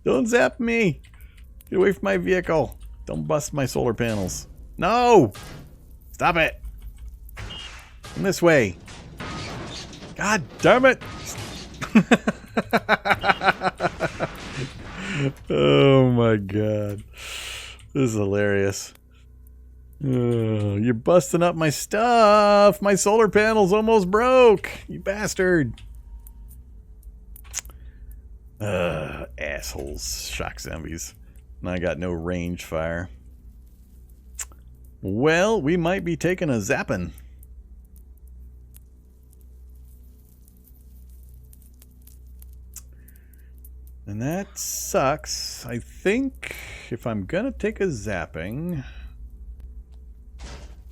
Don't zap me. Get away from my vehicle. Don't bust my solar panels. No! Stop it. Come this way. God damn it. Oh my god. This is hilarious. You're busting up my stuff. My solar panels almost broke. You bastard. Assholes. Shock zombies. And I got no range fire. Well, we might be taking a zapping. And that sucks. I think if I'm gonna take a zapping,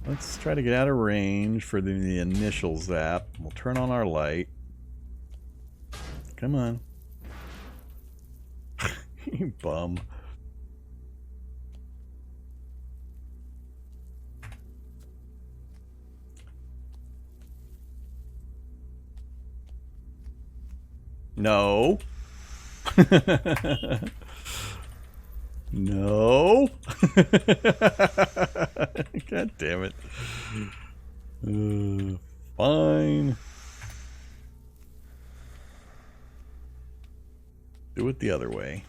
let's try to get out of range for the initial zap. We'll turn on our light. Come on. You bum. No. No. God damn it. Fine. Do it the other way.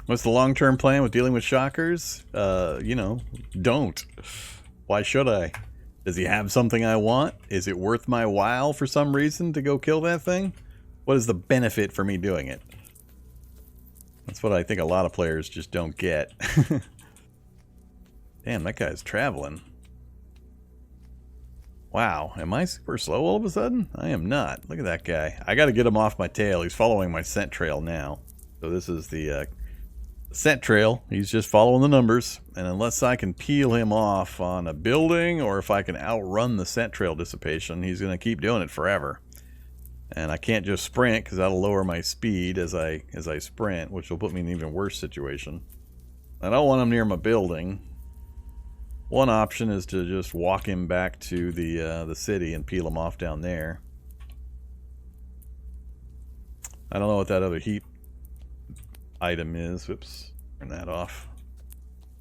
What's the long-term plan with dealing with shockers? You know, don't. Why should I? Does he have something I want? Is it worth my while for some reason to go kill that thing? What is the benefit for me doing it? That's what I think a lot of players just don't get. Damn, that guy's traveling. Wow, am I super slow all of a sudden? I am not. Look at that guy. I gotta get him off my tail. He's following my scent trail now. So this is the scent trail. He's just following the numbers, and unless I can peel him off on a building or if I can outrun the scent trail dissipation, he's going to keep doing it forever. And I can't just sprint because that'll lower my speed as I sprint, which will put me in an even worse situation. I don't want him near my building. One option is to just walk him back to the city and peel him off down there. I don't know what that other heat item is. Oops, turn that off.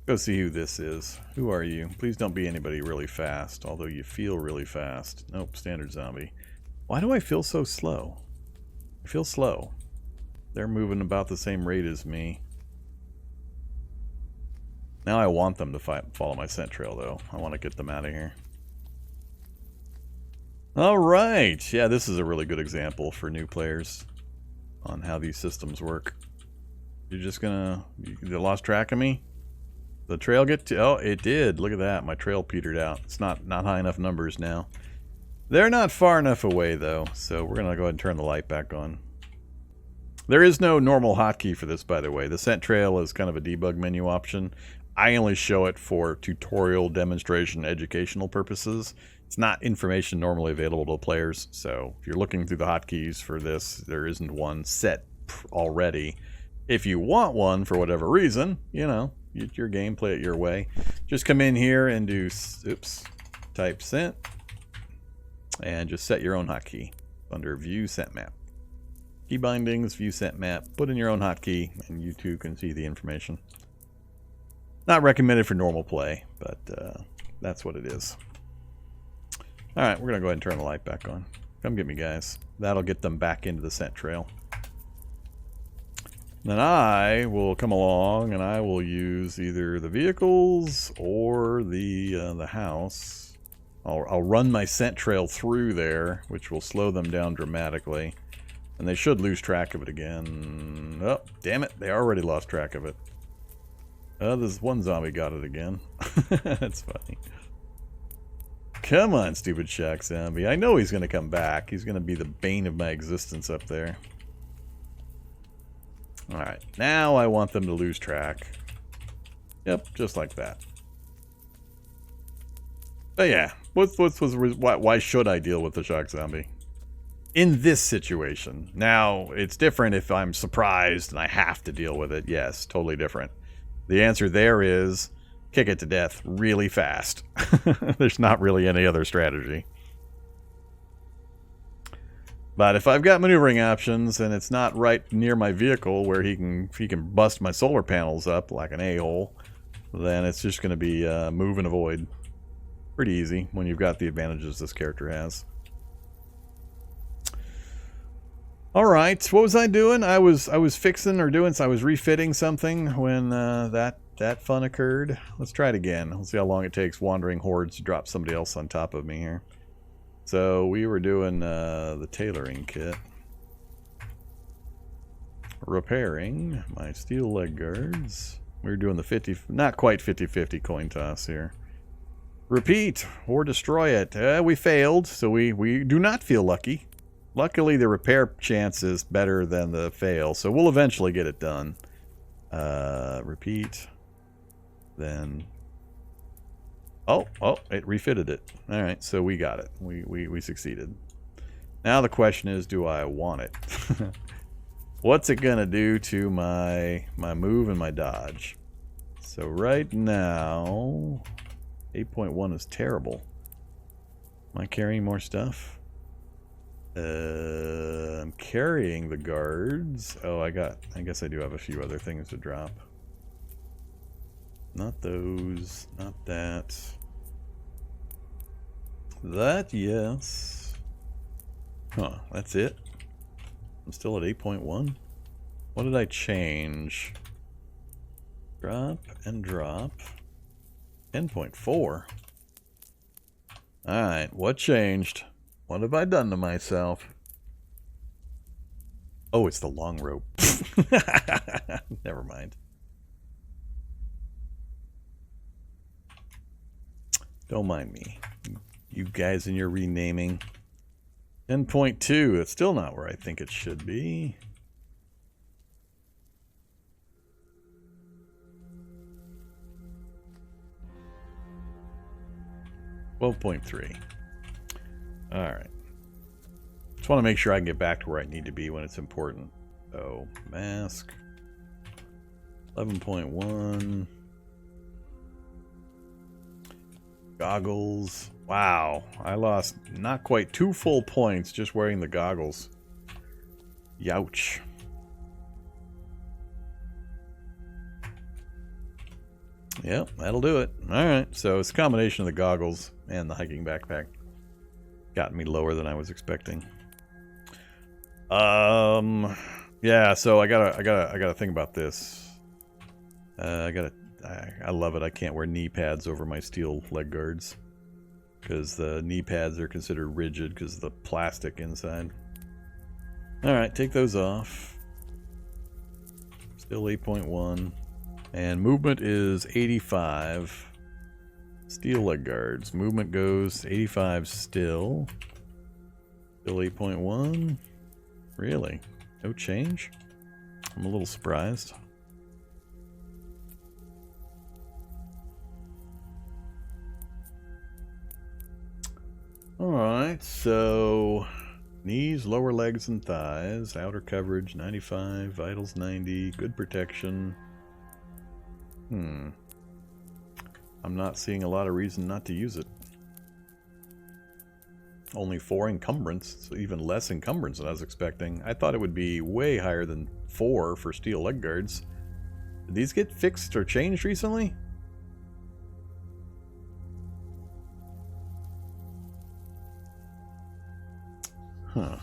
Go see who this is. Who are you? Please don't be anybody really fast, although you feel really fast. Nope, standard zombie. Why do I feel so slow? I feel slow. They're moving about the same rate as me. Now I want them to follow my scent trail, though. I want to get them out of here. Alright, yeah, this is a really good example for new players on how these systems work. You're just gonna... You lost track of me? The trail get to... Oh, it did. Look at that. My trail petered out. It's not high enough numbers now. They're not far enough away, though. So we're gonna go ahead and turn the light back on. There is no normal hotkey for this, by the way. The scent trail is kind of a debug menu option. I only show it for tutorial, demonstration, educational purposes. It's not information normally available to players. So if you're looking through the hotkeys for this, there isn't one set already. If you want one for whatever reason, you know, your game, play it your way. Just come in here and do, oops, type scent, and just set your own hotkey under View Scent Map. Key bindings, View Scent Map, put in your own hotkey, and you too can see the information. Not recommended for normal play, but that's what it is. Alright, we're going to go ahead and turn the light back on. Come get me, guys. That'll get them back into the scent trail. Then I will come along and I will use either the vehicles or the house. I'll run my scent trail through there, which will slow them down dramatically. And they should lose track of it again. Oh, damn it. They already lost track of it. This one zombie got it again. That's funny. Come on, stupid shack zombie. I know he's going to come back. He's going to be the bane of my existence up there. Alright, now I want them to lose track. Yep, just like that. But yeah, why should I deal with the shock zombie? In this situation. Now, it's different if I'm surprised and I have to deal with it. Yes, totally different. The answer there is kick it to death really fast. There's not really any other strategy. But if I've got maneuvering options and it's not right near my vehicle where he can bust my solar panels up like an a-hole, then it's just going to be move and avoid. Pretty easy when you've got the advantages this character has. All right, what was I doing? I was fixing or doing. So I was refitting something when that fun occurred. Let's try it again. Let's see how long it takes wandering hordes to drop somebody else on top of me here. So we were doing the tailoring kit. Repairing my steel leg guards. We were doing the not quite 50-50 coin toss here. Repeat or destroy it. We failed, so we do not feel lucky. Luckily, the repair chance is better than the fail, so we'll eventually get it done. Repeat. Then... Oh, it refitted it. All right, so we got it. We succeeded. Now the question is, do I want it? What's it gonna do to my move and my dodge? So right now, 8.1 is terrible. Am I carrying more stuff? I'm carrying the guards. Oh, I guess I do have a few other things to drop. Not those, not that. That, yes. Huh, that's it? I'm still at 8.1? What did I change? Drop and drop. 10.4. Alright, what changed? What have I done to myself? Oh, it's the long rope. Never mind. Don't mind me. You guys and your renaming. 10.2. It's still not where I think it should be. $12.3. Alright. Just want to make sure I can get back to where I need to be when it's important. So, mask. 11.1. Goggles. Wow, I lost not quite 2 full points just wearing the goggles. Youch. Yep, that'll do it. Alright, so it's a combination of the goggles and the hiking backpack. Got me lower than I was expecting. Yeah, so I gotta think about this. I love it. I can't wear knee pads over my steel leg guards because the knee pads are considered rigid because of the plastic inside. Alright, take those off. Still 8.1. And movement is 85. Steel leg guards. Movement goes 85 still. Still 8.1. Really? No change? I'm a little surprised. Alright, so knees, lower legs, and thighs. Outer coverage 95, vitals 90, good protection. I'm not seeing a lot of reason not to use it. Only 4 encumbrance, so even less encumbrance than I was expecting. I thought it would be way higher than 4 for steel leg guards. Did these get fixed or changed recently? Huh.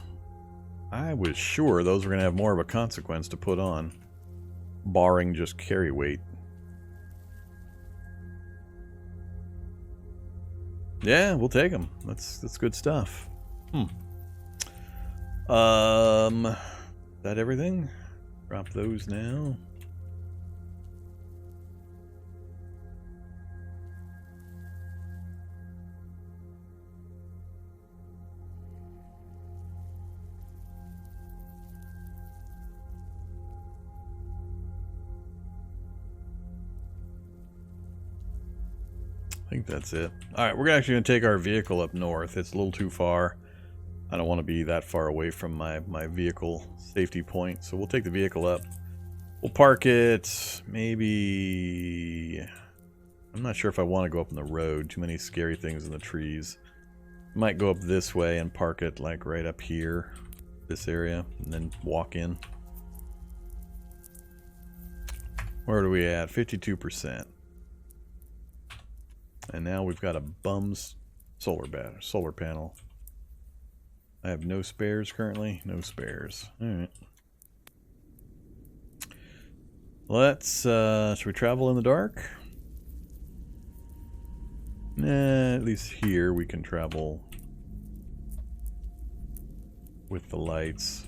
I was sure those were going to have more of a consequence to put on, barring just carry weight. Yeah, we'll take them. That's good stuff. That everything? Drop those now. I think that's it. Alright, we're actually going to take our vehicle up north. It's a little too far. I don't want to be that far away from my vehicle safety point. So we'll take the vehicle up. We'll park it maybe... I'm not sure if I want to go up on the road. Too many scary things in the trees. Might go up this way and park it like right up here. this area and then walk in. Where are we at? 52%. And now we've got a bum's solar panel. I have no spares currently. No spares. Alright. Let's, should we travel in the dark? Nah, at least here we can travel with the lights.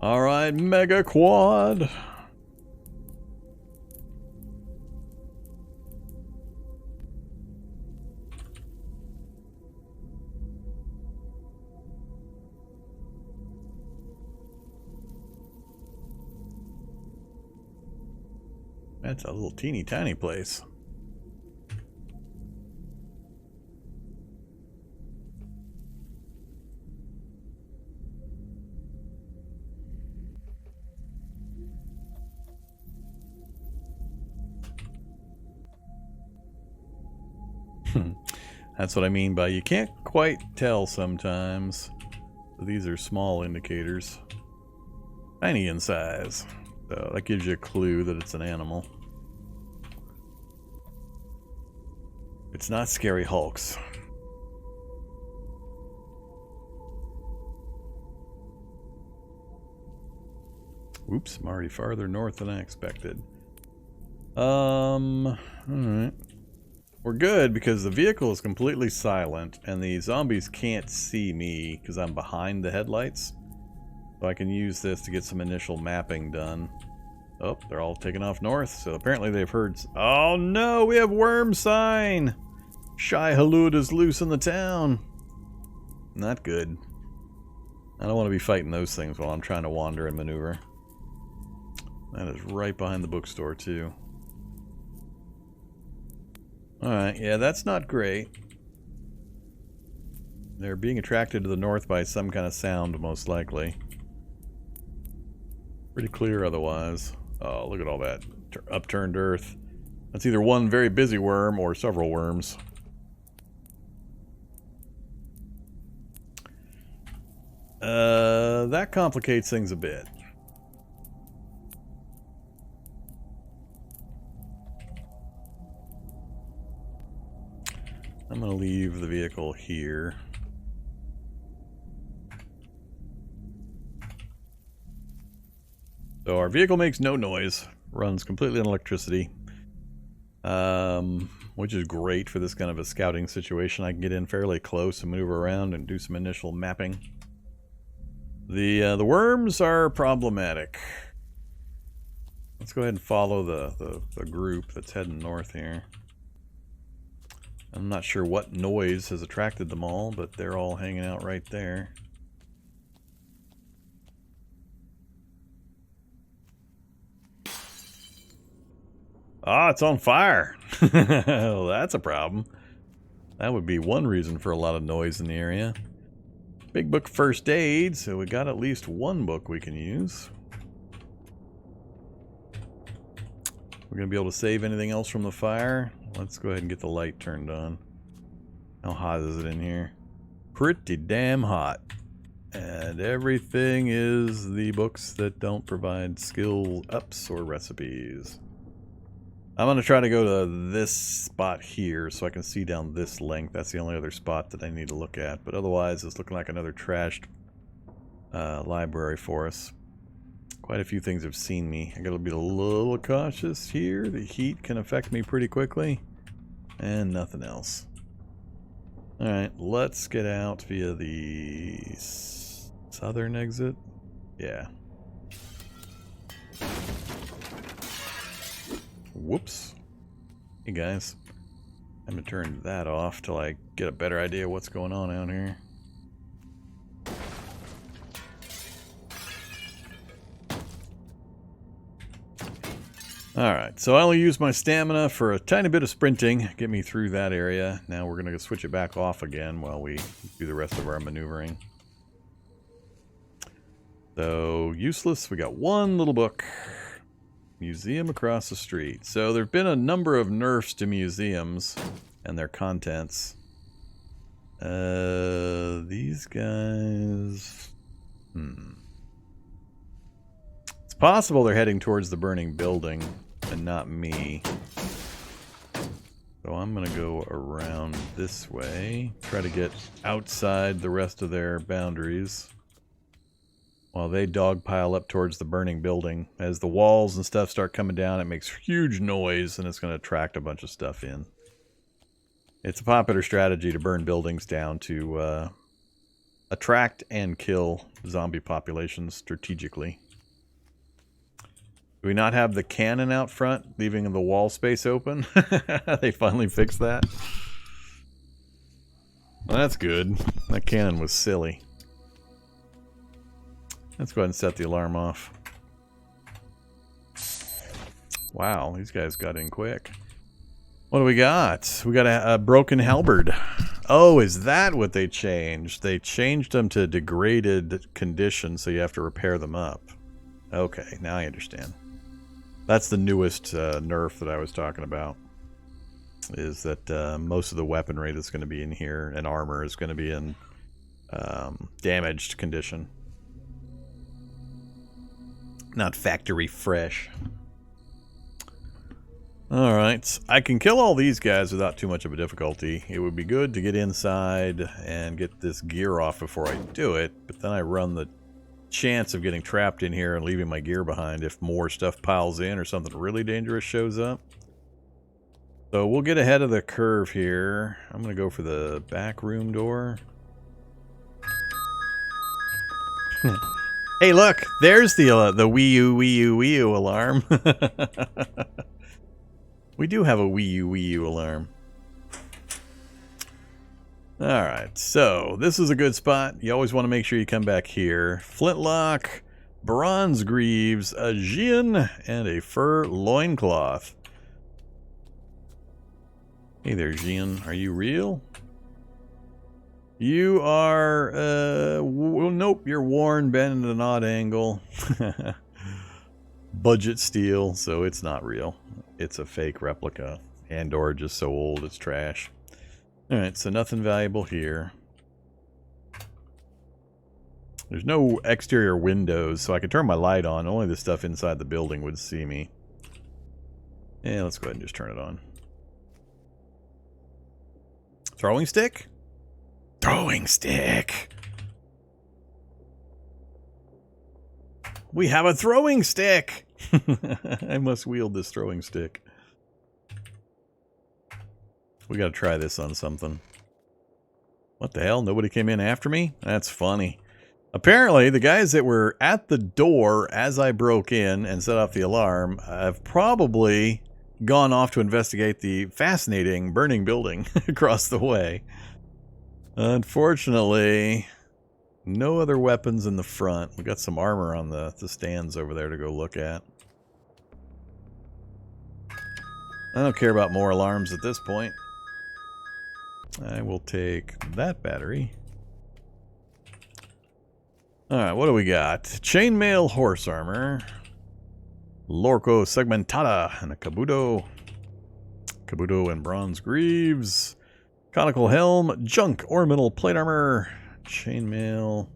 Alright, Mega Quad. That's a little teeny tiny place. That's what I mean by you can't quite tell sometimes. These are small indicators. Tiny in size. So that gives you a clue that it's an animal. It's not scary hulks. Oops, I'm already farther north than I expected. Alright. We're good because the vehicle is completely silent and the zombies can't see me because I'm behind the headlights. So I can use this to get some initial mapping done. Oh, they're all taking off north, so apparently they've heard... Oh no, we have worm sign! Shai Halud is loose in the town. Not good. I don't want to be fighting those things while I'm trying to wander and maneuver. That is right behind the bookstore too. Alright, yeah, that's not great. They're being attracted to the north by some kind of sound, most likely. Pretty clear otherwise. Oh, look at all that upturned earth. That's either one very busy worm or several worms. That complicates things a bit. I'm going to leave the vehicle here. So our vehicle makes no noise, runs completely on electricity, which is great for this kind of a scouting situation. I can get in fairly close and maneuver around and do some initial mapping. The worms are problematic. Let's go ahead and follow the group that's heading north here. I'm not sure what noise has attracted them all, but they're all hanging out right there. Ah, it's on fire. Well, that's a problem. That would be one reason for a lot of noise in the area. Big book first aid, so we got at least one book we can use. We're going to be able to save anything else from the fire. Let's go ahead and get the light turned on. How hot is it in here? Pretty damn hot. And everything is the books that don't provide skill ups or recipes. I'm going to try to go to this spot here so I can see down this length. That's the only other spot that I need to look at. But otherwise, it's looking like another trashed library for us. Quite a few things have seen me. I got to be a little cautious here. The heat can affect me pretty quickly. And nothing else. Alright, let's get out via the southern exit. Yeah. Whoops. Hey guys. I'm gonna turn that off till I get a better idea what's going on out here. Alright, so I only use my stamina for a tiny bit of sprinting, get me through that area. Now we're gonna switch it back off again while we do the rest of our maneuvering. So, useless, we got one little book. Museum across the street. So there have been a number of nerfs to museums and their contents. These guys... It's possible they're heading towards the burning building and not me. So I'm going to go around this way. Try to get outside the rest of their boundaries. While they dogpile up towards the burning building. As the walls and stuff start coming down, it makes huge noise and it's going to attract a bunch of stuff in. It's a popular strategy to burn buildings down to attract and kill zombie populations strategically. Do we not have the cannon out front, leaving the wall space open? They finally fixed that. Well, that's good. That cannon was silly. Let's go ahead and set the alarm off. Wow, these guys got in quick. What do we got? We got a broken halberd. Oh, is that what they changed? They changed them to degraded condition, so you have to repair them up. Okay, now I understand. That's the newest nerf that I was talking about. Is that most of the weaponry that's going to be in here and armor is going to be in damaged condition. Not factory fresh. Alright, I can kill all these guys without too much of a difficulty. It would be good to get inside and get this gear off before I do it, but then I run the chance of getting trapped in here and leaving my gear behind if more stuff piles in or something really dangerous shows up. So we'll get ahead of the curve here. I'm going to go for the back room door. Hey, look, there's the Wii U alarm. We do have a Wii U alarm. Alright, so this is a good spot. You always want to make sure you come back here. Flintlock, bronze greaves, a Jian, and a fur loincloth. Hey there, Jian. Are you real? You are, well, nope, you're worn, bent at an odd angle. Budget steel, so it's not real. It's a fake replica, and or just so old it's trash. Alright, so nothing valuable here. There's no exterior windows, so I can turn my light on. Only the stuff inside the building would see me. Yeah, let's go ahead and just turn it on. Throwing stick? Throwing stick! We have a throwing stick! I must wield this throwing stick. We gotta try this on something. What the hell? Nobody came in after me? That's funny. Apparently, the guys that were at the door as I broke in and set off the alarm have probably gone off to investigate the fascinating burning building across the way. Unfortunately, no other weapons in the front. We got some armor on the stands over there to go look at. I don't care about more alarms at this point. I will take that battery. Alright, what do we got? Chainmail horse armor. Lorco segmentada and a kabuto. Kabuto and bronze greaves. Conical helm. Junk ornamental plate armor. Chainmail.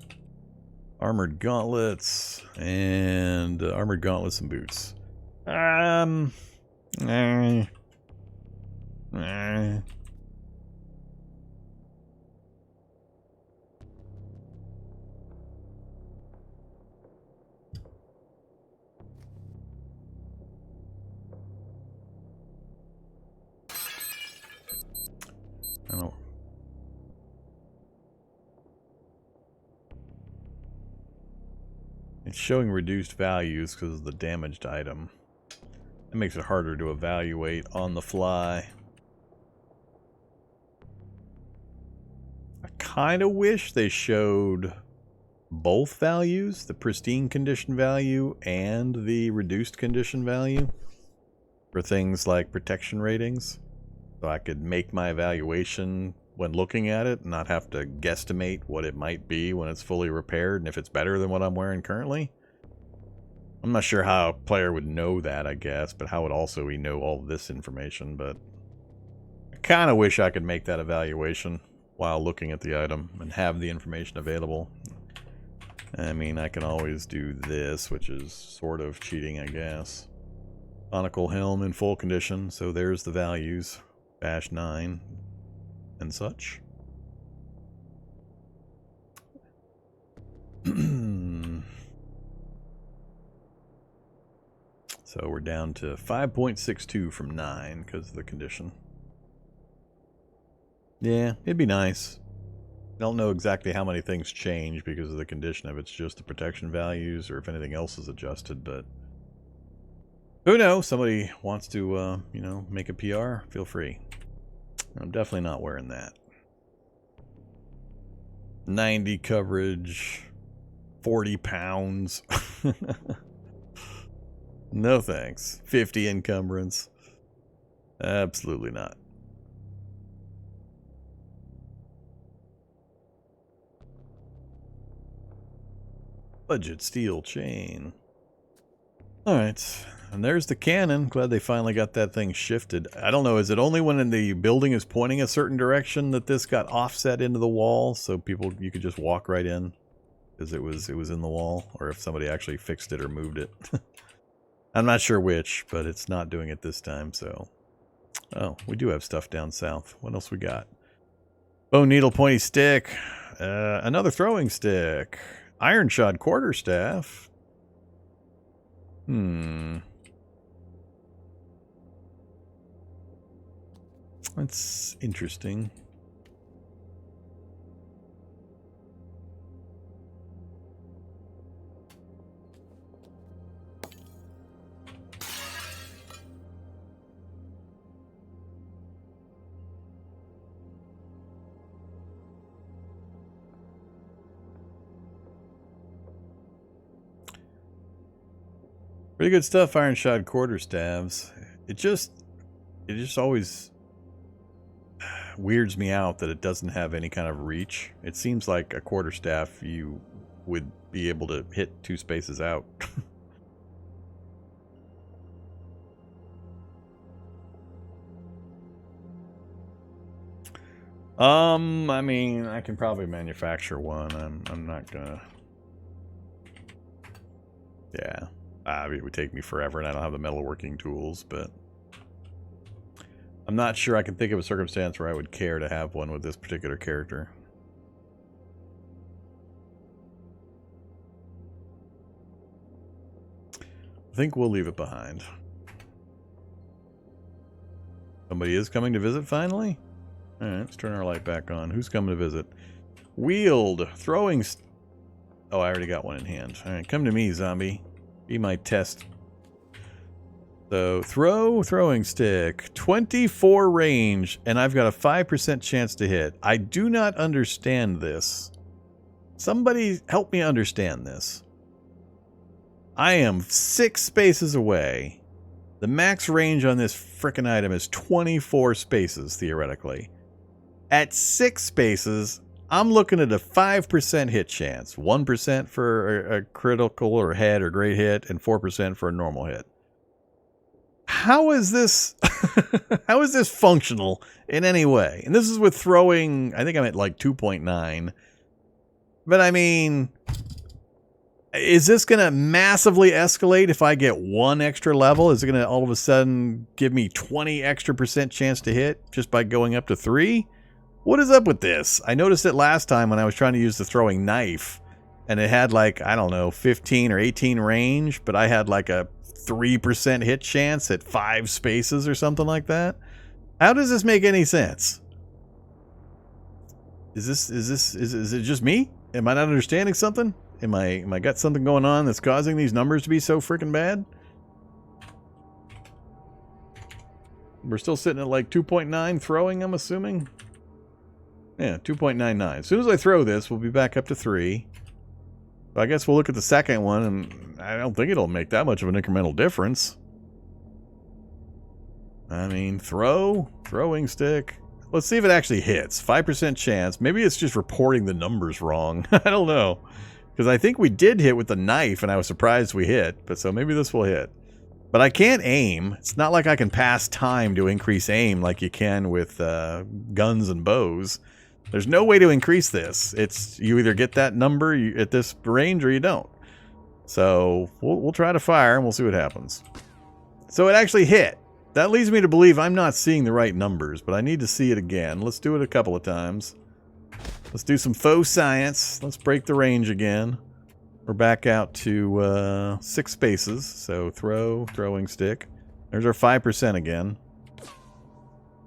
Armored gauntlets. And armored gauntlets and boots. I don't. It's showing reduced values because of the damaged item. It makes it harder to evaluate on the fly. I kind of wish they showed both values, the pristine condition value and the reduced condition value for things like protection ratings. So I could make my evaluation when looking at it and not have to guesstimate what it might be when it's fully repaired and if it's better than what I'm wearing currently. I'm not sure how a player would know that, I guess, but how would also he know all this information, but I kind of wish I could make that evaluation while looking at the item and have the information available. I mean, I can always do this, which is sort of cheating, I guess. Conical helm in full condition, so there's the values. Bash 9 and such. So we're down to 5.62 from 9 because of the condition. Yeah, it'd be nice. I don't know exactly how many things change because of the condition, if it's just the protection values or if anything else is adjusted, but who knows? Somebody wants to, you know, make a PR, feel free. I'm definitely not wearing that. 90 coverage, 40 pounds. No thanks. 50 encumbrance. Absolutely not. Budget steel chain. Alright, and there's the cannon. Glad they finally got that thing shifted. I don't know, is it only when the building is pointing a certain direction that this got offset into the wall, so you could just walk right in because it was in the wall, or if somebody actually fixed it or moved it? I'm not sure which, but it's not doing it this time, so. Oh, we do have stuff down south. What else we got? Bone needle pointy stick. Another throwing stick. Iron shod quarterstaff. That's interesting. Pretty good stuff, iron shod quarterstaffs. It just always weirds me out that it doesn't have any kind of reach. It seems like a quarterstaff you would be able to hit 2 spaces out. I mean, I can probably manufacture one. I'm not gonna. Yeah. It would take me forever, and I don't have the metalworking tools, but I'm not sure I can think of a circumstance where I would care to have one with this particular character. I think we'll leave it behind. Somebody is coming to visit finally? Alright, let's turn our light back on. Who's coming to visit? Wield, throwing... Oh, I already got one in hand. Alright, come to me, zombie. Be my test. So, throwing stick. 24 range, and I've got a 5% chance to hit. I do not understand this. Somebody help me understand this. I am 6 spaces away. The max range on this frickin' item is 24 spaces, theoretically. At 6 spaces, I'm looking at a 5% hit chance. 1% for a critical or head or great hit, and 4% for a normal hit. How is this how is this functional in any way? And this is with throwing, I think I'm at like 2.9. But I mean, is this going to massively escalate if I get 1 extra level? Is it going to all of a sudden give me 20 extra % chance to hit just by going up to 3? What is up with this? I noticed it last time when I was trying to use the throwing knife, and it had like, I don't know, 15 or 18 range, but I had like a 3% hit chance at 5 spaces or something like that. How does this make any sense? Is it just me? Am I not understanding something? Am I got something going on that's causing these numbers to be so freaking bad? We're still sitting at like 2.9 throwing, I'm assuming. Yeah, 2.99. As soon as I throw this, we'll be back up to 3. So I guess we'll look at the second one, and I don't think it'll make that much of an incremental difference. I mean, throwing stick. Let's see if it actually hits. 5% chance. Maybe it's just reporting the numbers wrong. I don't know. Because I think we did hit with the knife, and I was surprised we hit. But so maybe this will hit. But I can't aim. It's not like I can pass time to increase aim like you can with guns and bows. There's no way to increase this. It's you either get that number at this range or you don't. So we'll try to fire and we'll see what happens. So it actually hit. That leads me to believe I'm not seeing the right numbers, but I need to see it again. Let's do it a couple of times. Let's do some faux science. Let's break the range again. We're back out to 6 spaces. So throwing stick. There's our 5% again.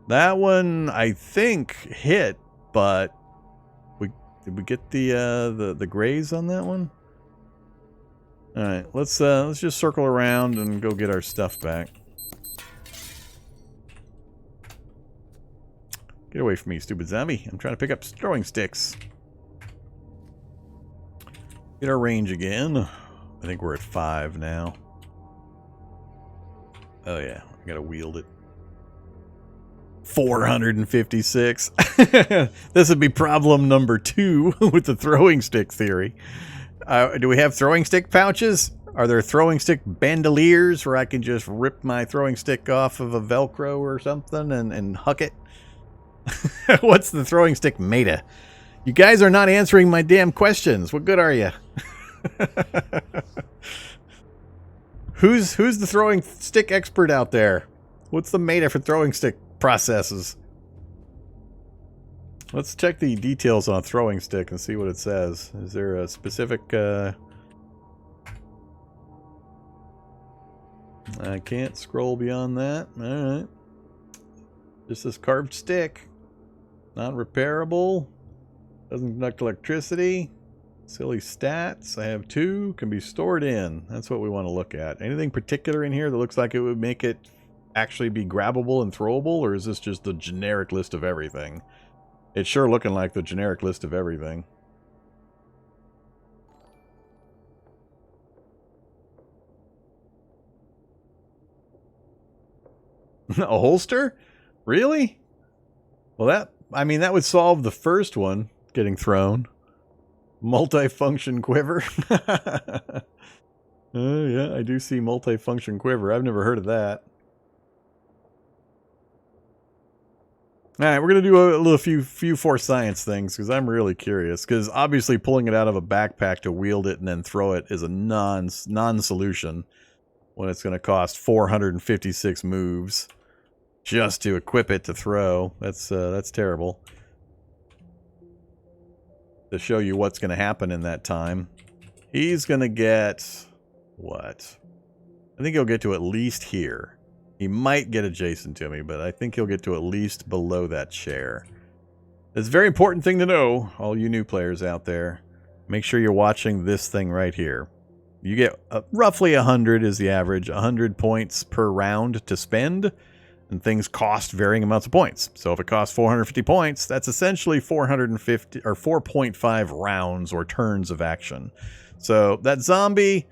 That one I think hit, but did we get the grays on that one? All right, let's just circle around and go get our stuff back. Get away from me, stupid zombie. I'm trying to pick up throwing sticks. Get our range again. I think we're at 5 now. Oh yeah, I gotta wield it. 456. This would be problem number 2 with the throwing stick theory. Do we have throwing stick pouches? Are there throwing stick bandoliers where I can just rip my throwing stick off of a Velcro or something and huck it? What's the throwing stick made of? You guys are not answering my damn questions. What good are you? Who's the throwing stick expert out there? What's the meta for throwing stick processes? Let's check the details on a throwing stick and see what it says. Is there a specific... I can't scroll beyond that. Alright. Just this carved stick. Not repairable. Doesn't conduct electricity. Silly stats. I have 2. Can be stored in. That's what we want to look at. Anything particular in here that looks like it would make it actually be grabbable and throwable? Or is this just the generic list of everything? It's sure looking like the generic list of everything. A holster? Really? Well, that would solve the first one getting thrown. Multifunction quiver. Yeah, I do see multifunction quiver. I've never heard of that. All right, we're going to do a few force science things because I'm really curious. Because obviously pulling it out of a backpack to wield it and then throw it is a non-solution when it's going to cost 456 moves. Just to equip it to throw. That's terrible. To show you what's going to happen in that time. He's going to get... what? I think he'll get to at least here. He might get adjacent to me, but I think he'll get to at least below that chair. It's a very important thing to know, all you new players out there. Make sure you're watching this thing right here. You get roughly 100 is the average. 100 points per round to spend. And things cost varying amounts of points. So if it costs 450 points, that's essentially 450 or 4.5 rounds or turns of action. So that zombie,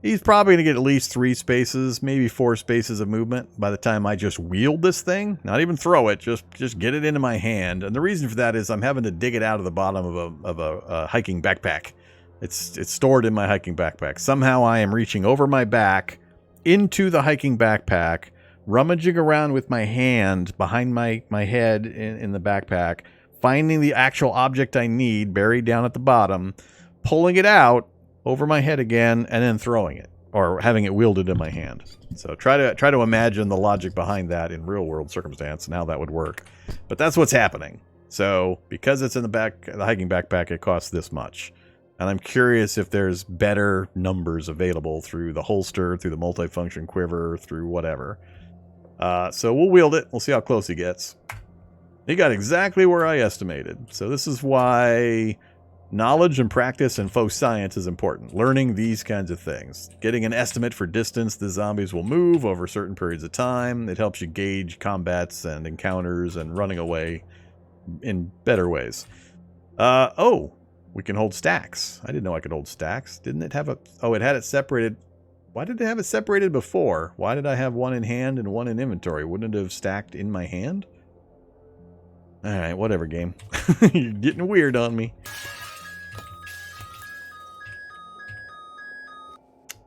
he's probably going to get at least 3 spaces, maybe 4 spaces of movement by the time I just wield this thing. Not even throw it, just get it into my hand. And the reason for that is I'm having to dig it out of the bottom of a hiking backpack. It's stored in my hiking backpack. Somehow I am reaching over my back into the hiking backpack, rummaging around with my hand behind my head in the backpack, finding the actual object I need buried down at the bottom, pulling it out over my head again, and then throwing it, or having it wielded in my hand. So try to imagine the logic behind that in real world circumstance and how that would work. But that's what's happening. So because it's in the hiking backpack, it costs this much. And I'm curious if there's better numbers available through the holster, through the multifunction quiver, through whatever. So we'll wield it. We'll see how close he gets. He got exactly where I estimated. So this is why knowledge and practice and faux science is important. Learning these kinds of things. Getting an estimate for distance the zombies will move over certain periods of time. It helps you gauge combats and encounters and running away in better ways. Oh, we can hold stacks. I didn't know I could hold stacks. Didn't it have a... oh, it had it separated... why did it have it separated before? Why did I have one in hand and one in inventory? Wouldn't it have stacked in my hand? Alright, whatever, game. You're getting weird on me.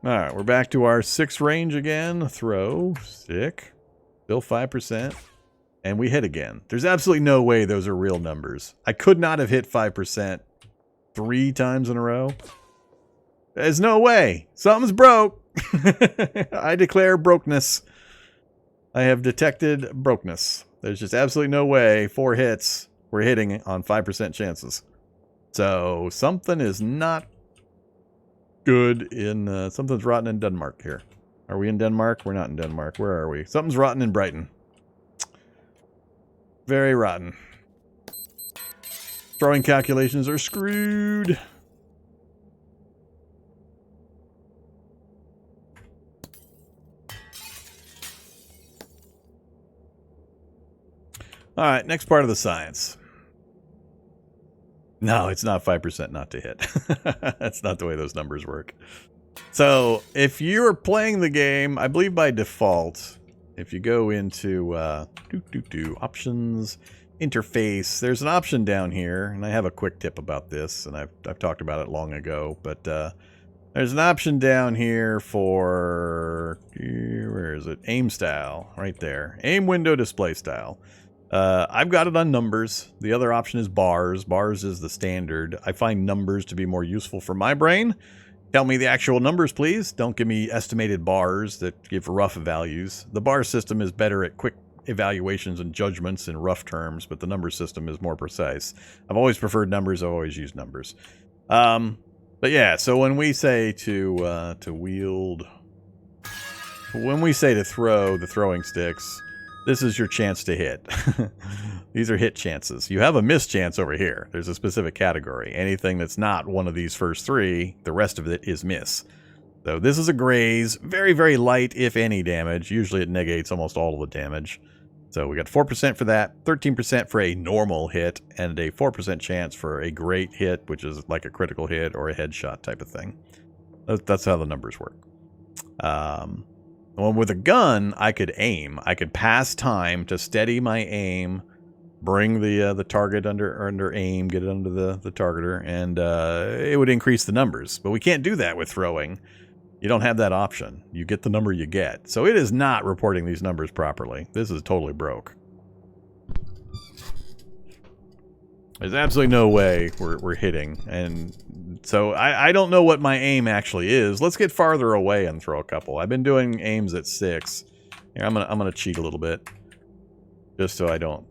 Alright, we're back to our 6 range again. Throw. Sick. Still 5%. And we hit again. There's absolutely no way those are real numbers. I could not have hit 5% 3 times in a row. There's no way. Something's broke. I declare brokeness. I have detected brokeness. There's just absolutely no way 4 hits we're hitting on 5% chances. So something is not good in... something's rotten in Denmark here. Are we in Denmark? We're not in Denmark. Where are we? Something's rotten in Brighton. Very rotten. Throwing calculations are screwed. All right, next part of the science. No, it's not 5% not to hit. That's not the way those numbers work. So if you're playing the game, I believe by default, if you go into options, interface, there's an option down here, and I have a quick tip about this, and I've talked about it long ago, but there's an option down here for, where is it? Aim style, right there. Aim window display style. I've got it on numbers. The other option is bars. Bars is the standard. I find numbers to be more useful for my brain. Tell me the actual numbers, please. Don't give me estimated bars that give rough values. The bar system is better at quick evaluations and judgments in rough terms, but the number system is more precise. I've always preferred numbers. I've always used numbers. But yeah, so when we say to wield, when we say to throw the throwing sticks, this is your chance to hit. These are hit chances. You have a miss chance over here. There's a specific category. Anything that's not one of these first 3, the rest of it is miss. So this is a graze. Very, very light, if any, damage. Usually it negates almost all of the damage. So we got 4% for that, 13% for a normal hit, and a 4% chance for a great hit, which is like a critical hit or a headshot type of thing. That's how the numbers work. Well, with a gun, I could aim. I could pass time to steady my aim, bring the target under aim, get it under the targeter, and it would increase the numbers. But we can't do that with throwing. You don't have that option. You get the number you get. So it is not reporting these numbers properly. This is totally broke. There's absolutely no way we're hitting. And so I don't know what my aim actually is. Let's get farther away and throw a couple. I've been doing aims at 6. Here, I'm gonna cheat a little bit. Just so I don't...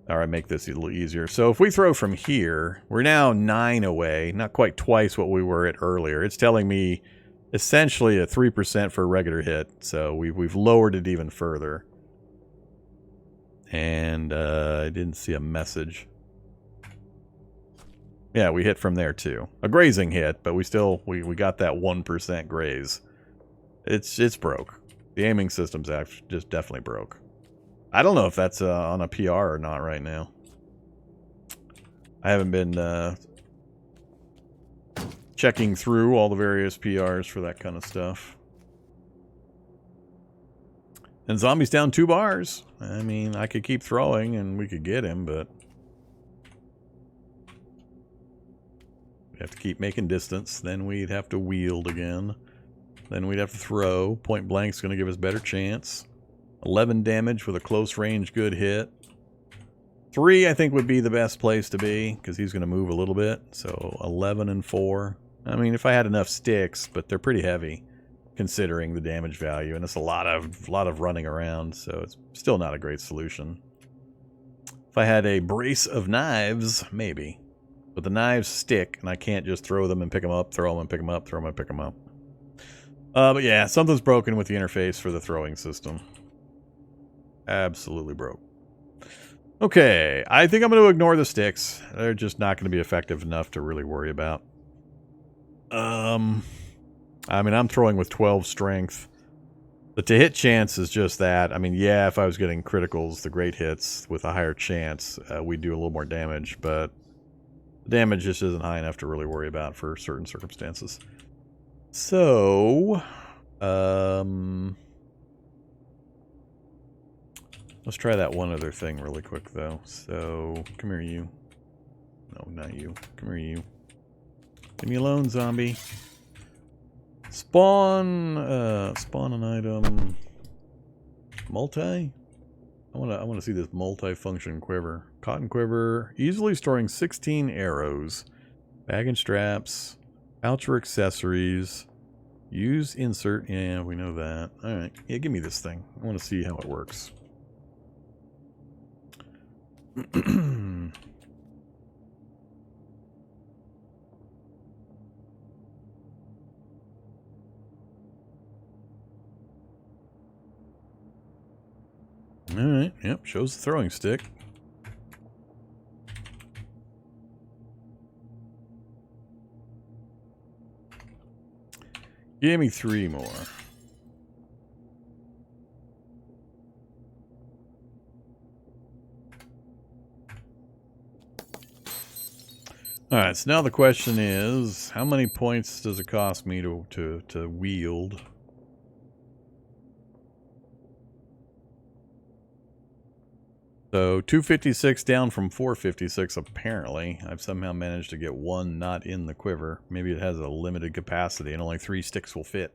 Alright, make this a little easier. So if we throw from here, we're now 9 away. Not quite twice what we were at earlier. It's telling me essentially a 3% for a regular hit. So we've lowered it even further. And I didn't see a message. Yeah, we hit from there too. A grazing hit, but we got that 1% graze. It's broke. The aiming system's actually just definitely broke. I don't know if that's on a PR or not right now. I haven't been checking through all the various PRs for that kind of stuff. And Zombie's down 2 bars. I mean, I could keep throwing and we could get him, but... have to keep making distance, then we'd have to wield again, then we'd have to throw. Point blank's going to give us better chance. 11 damage with a close range good hit. 3 I think would be the best place to be because he's going to move a little bit. So 11 and 4. I mean, if I had enough sticks, but they're pretty heavy considering the damage value, and it's a lot of running around, so it's still not a great solution. If I had a brace of knives, maybe. But the knives stick, and I can't just throw them and pick them up, throw them and pick them up, throw them and pick them up. But yeah, something's broken with the interface for the throwing system. Absolutely broke. Okay, I think I'm going to ignore the sticks. They're just not going to be effective enough to really worry about. I mean, I'm throwing with 12 strength. The to hit chance is just that. I mean, yeah, if I was getting criticals, the great hits with a higher chance, we'd do a little more damage, but... damage just isn't high enough to really worry about for certain circumstances. So, let's try that one other thing really quick, though. So, come here, you. No, not you. Come here, you. Leave me alone, zombie. Spawn, spawn an item. Multi? I want to see this multi-function quiver. Cotton quiver, easily storing 16 arrows. Bag and straps. Pouch for accessories. Use insert. Yeah, we know that. Alright. Yeah, give me this thing. I want to see how it works. Alright, yep, shows the throwing stick. Give me 3 more. Alright, so now the question is, how many points does it cost me to wield? So 256 down from 456 apparently. I've somehow managed to get one not in the quiver. Maybe it has a limited capacity and only 3 sticks will fit.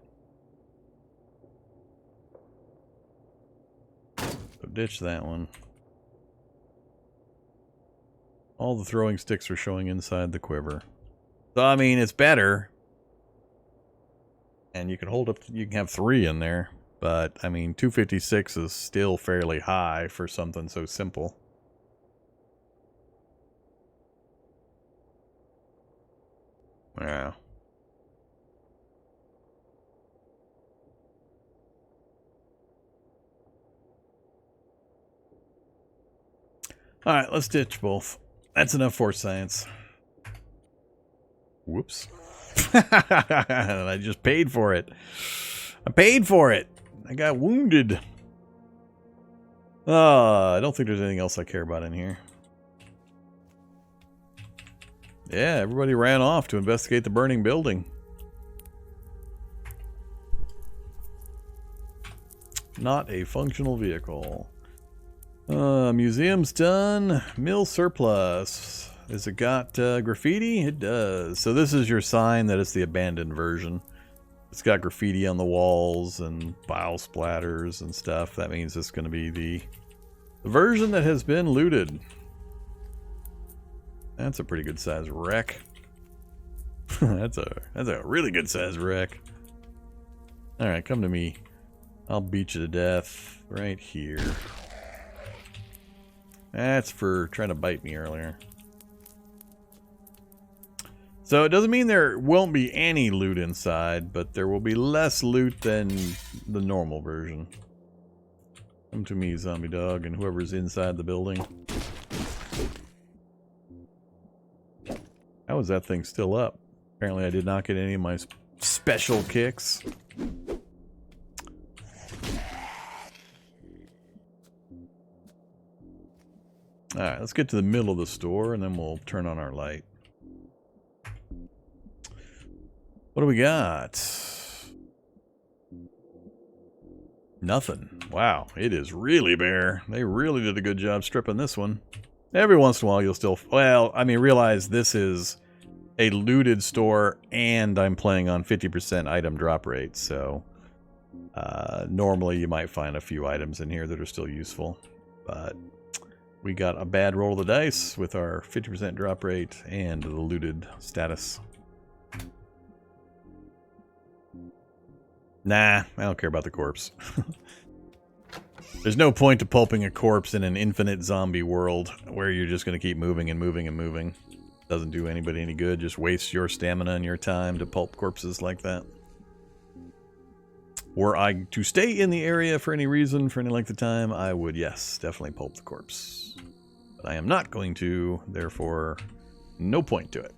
So ditch that one. All the throwing sticks are showing inside the quiver. So I mean, it's better. And you can hold up, you can have 3 in there. But, I mean, 256 is still fairly high for something so simple. Yeah. Alright, let's ditch both. That's enough for science. Whoops. I just paid for it. I paid for it. I got wounded. I don't think there's anything else I care about in here. Yeah, everybody ran off to investigate the burning building. Not a functional vehicle. Museum's done. Mill surplus. Has it got graffiti? It does. So this is your sign that it's the abandoned version. It's got graffiti on the walls and bile splatters and stuff. That means it's going to be the version that has been looted. That's a pretty good size wreck. that's a really good size wreck. All right, come to me. I'll beat you to death right here. That's for trying to bite me earlier. So it doesn't mean there won't be any loot inside, but there will be less loot than the normal version. Come to me, zombie dog, and whoever's inside the building. How is that thing still up? Apparently I did not get any of my special kicks. Alright, let's get to the middle of the store, and then we'll turn on our light. What do we got? Nothing. Wow, it is really bare. They really did a good job stripping this one. Every once in a while you'll still... Well, I mean, realize this is a looted store and I'm playing on 50% item drop rate, so... normally you might find a few items in here that are still useful. But we got a bad roll of the dice with our 50% drop rate and the looted status. Nah, I don't care about the corpse. There's no point to pulping a corpse in an infinite zombie world where you're just going to keep moving and moving and moving. Doesn't do anybody any good. Just wastes your stamina and your time to pulp corpses like that. Were I to stay in the area for any reason, for any length of time, I would, yes, definitely pulp the corpse. But I am not going to, therefore, no point to it.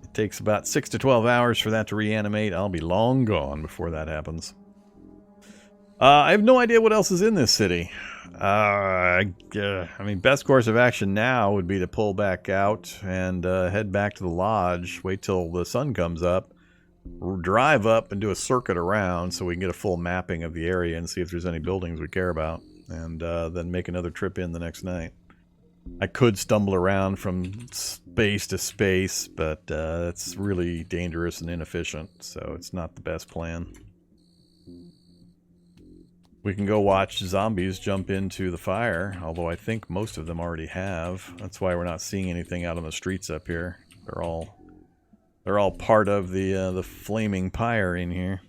It takes about 6 to 12 hours for that to reanimate. I'll be long gone before that happens. I have no idea what else is in this city. I mean, best course of action now would be to pull back out and head back to the lodge, wait till the sun comes up, drive up and do a circuit around so we can get a full mapping of the area and see if there's any buildings we care about, and then make another trip in the next night. I could stumble around from space to space, but it's really dangerous and inefficient, so it's not the best plan. We can go watch zombies jump into the fire, although I think most of them already have. That's why we're not seeing anything out on the streets up here. They're all part of the flaming pyre in here.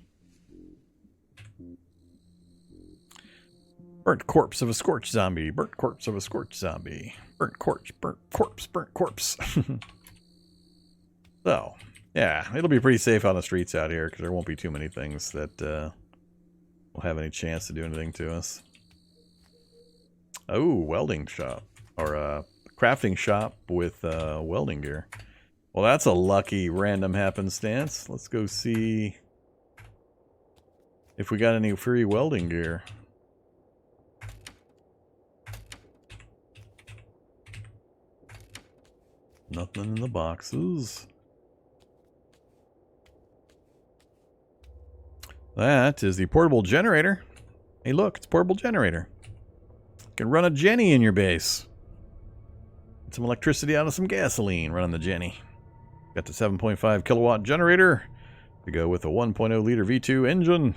Burnt corpse of a scorched zombie. Burnt corpse of a scorched zombie. Burnt corpse, burnt corpse, burnt corpse. So, yeah, it'll be pretty safe on the streets out here because there won't be too many things that will have any chance to do anything to us. Oh, welding shop. Or a crafting shop with welding gear. Well, that's a lucky random happenstance. Let's go see if we got any free welding gear. Nothing in the boxes. That is the portable generator. Hey, look, it's a portable generator. You can run a Jenny in your base. Get some electricity out of some gasoline running the Jenny. Got the 7.5 kilowatt generator to go with a 1.0 liter V2 engine.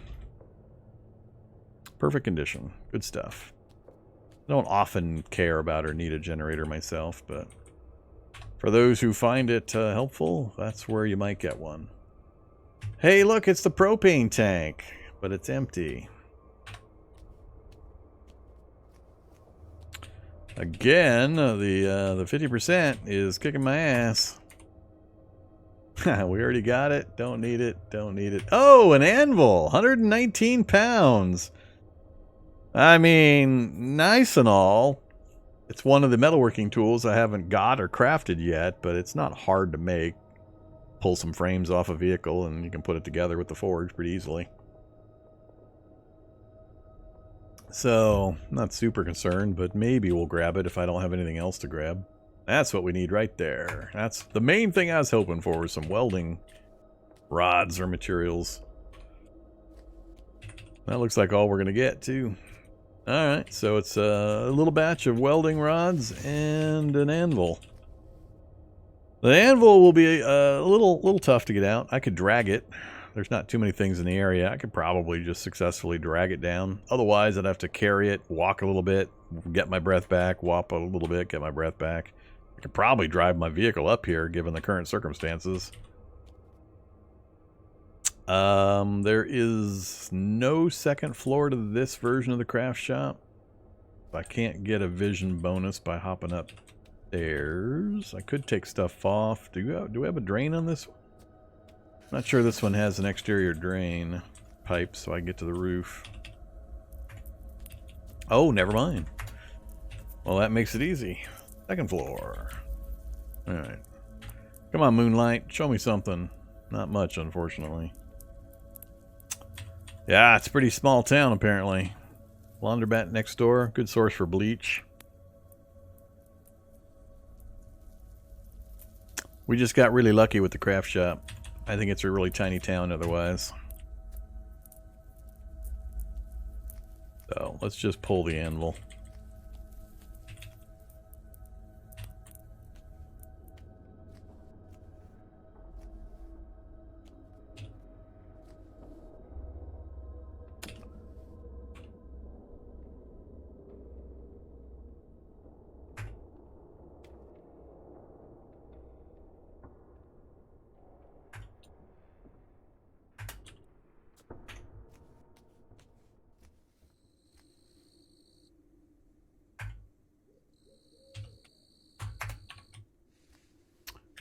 Perfect condition. Good stuff. I don't often care about or need a generator myself, but for those who find it helpful, that's where you might get one. Hey, look, it's the propane tank, but it's empty. Again, the 50% is kicking my ass. We already got it. Don't need it. Don't need it. Oh, an anvil. 119 pounds. I mean, nice and all. It's one of the metalworking tools I haven't got or crafted yet, but it's not hard to make. Pull some frames off a vehicle and you can put it together with the forge pretty easily. So, not super concerned, but maybe we'll grab it if I don't have anything else to grab. That's what we need right there. That's the main thing I was hoping for, was some welding rods or materials. That looks like all we're going to get, too. Alright, so it's a little batch of welding rods and an anvil. The anvil will be a little tough to get out. I could drag it. There's not too many things in the area. I could probably just successfully drag it down. Otherwise, I'd have to carry it, walk a little bit, get my breath back, walk a little bit, get my breath back. I could probably drive my vehicle up here, given the current circumstances. There is no second floor to this version of the craft shop. I can't get a vision bonus by hopping upstairs. I could take stuff off. Do we have a drain on this one? Not sure this one has an exterior drain pipe, so I can get to the roof. Oh, never mind. Well, that makes it easy. Second floor. Alright. Come on, Moonlight. Show me something. Not much, unfortunately. Yeah, it's a pretty small town, apparently. Laundromat next door. Good source for bleach. We just got really lucky with the craft shop. I think it's a really tiny town otherwise. So, let's just pull the anvil.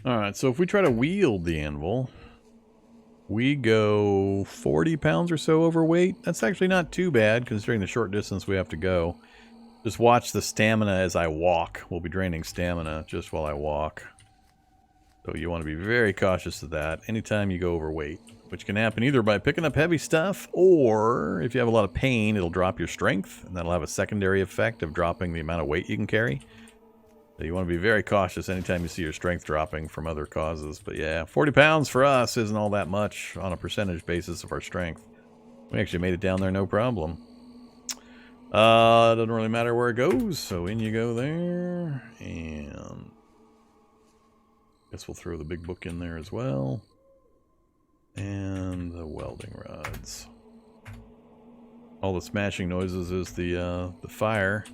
Alright, so if we try to wield the anvil, we go 40 pounds or so overweight. That's actually not too bad, considering the short distance we have to go. Just watch the stamina as I walk. We'll be draining stamina just while I walk. So you want to be very cautious of that anytime you go overweight, which can happen either by picking up heavy stuff, or if you have a lot of pain, it'll drop your strength, and that'll have a secondary effect of dropping the amount of weight you can carry. So you want to be very cautious anytime you see your strength dropping from other causes. But yeah, 40 pounds for us isn't all that much on a percentage basis of our strength. We actually made it down there no problem. Doesn't really matter where it goes, so in you go there, and guess we'll throw the big book in there as well, and the welding rods. All the smashing noises is the fire.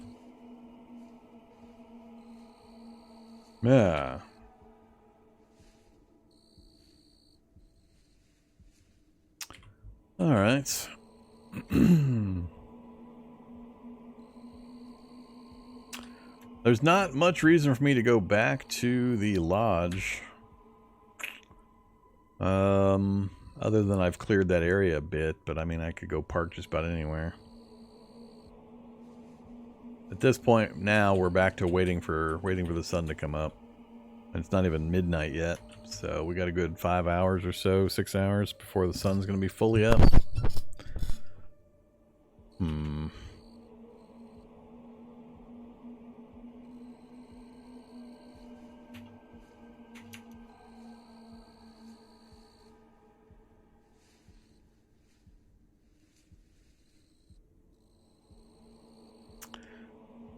Yeah. All right. There's not much reason for me to go back to the lodge. Other than I've cleared that area a bit, but I mean, I could go park just about anywhere. At this point now, we're back to waiting for the sun to come up. And it's not even midnight yet, so we got a good 5 hours or so, 6 hours before the sun's going to be fully up.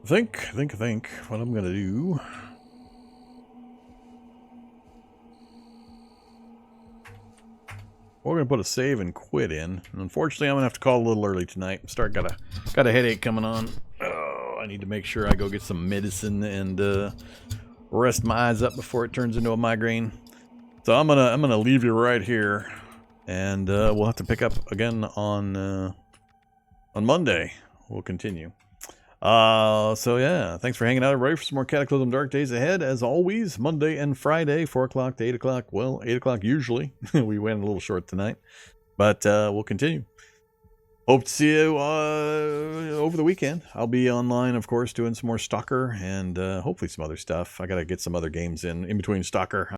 Think what I'm gonna do. We're gonna put a save and quit in. And unfortunately, I'm gonna have to call a little early tonight. Got a headache coming on. Oh, I need to make sure I go get some medicine and rest my eyes up before it turns into a migraine. So I'm gonna leave you right here, and we'll have to pick up again on Monday. We'll continue. So yeah, thanks for hanging out, everybody, for some more Cataclysm Dark Days ahead. As always, Monday and Friday, 4 o'clock to 8 o'clock. Well, 8 o'clock usually. We went a little short tonight, but we'll continue. Hope to see you over the weekend. I'll be online, of course, doing some more Stalker and hopefully some other stuff. I gotta get some other games in between Stalker.